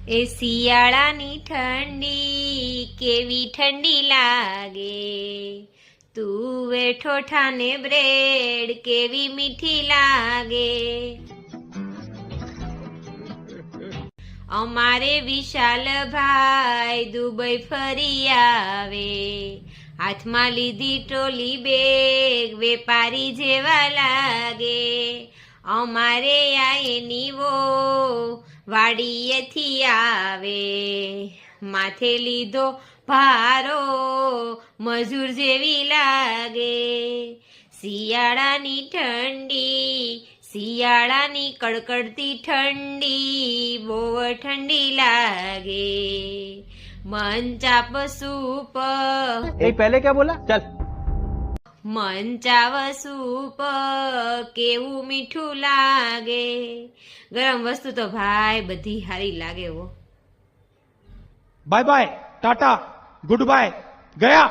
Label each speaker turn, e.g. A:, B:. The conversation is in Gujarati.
A: એ શિયાળાની ઠંડી કેવી ઠંડી લાગે, તું ઠોઠાને બ્રેડ કેવી મીઠી લાગે. અમારે વિશાલભાઈ દુબઈ ફરી આવે, હાથમાં લીધી ટ્રોલી બેગ વેપારી જેવા લાગે. અમારે આ એની વો વાડીએથી આવે, માથે લીધો ભારો મજૂર જેવી લાગે. શિયાળાની ઠંડી, શિયાળાની કડકડતી ઠંડી બહુ ઠંડી લાગે. મંચાપ સૂપ
B: पहले क्या बोला चल
A: મંચાવ સૂપ કેવું મીઠું લાગે. ગરમ વસ્તુ તો ભાઈ બધી સારી લાગે હો.
B: Bye bye tata good bye गया.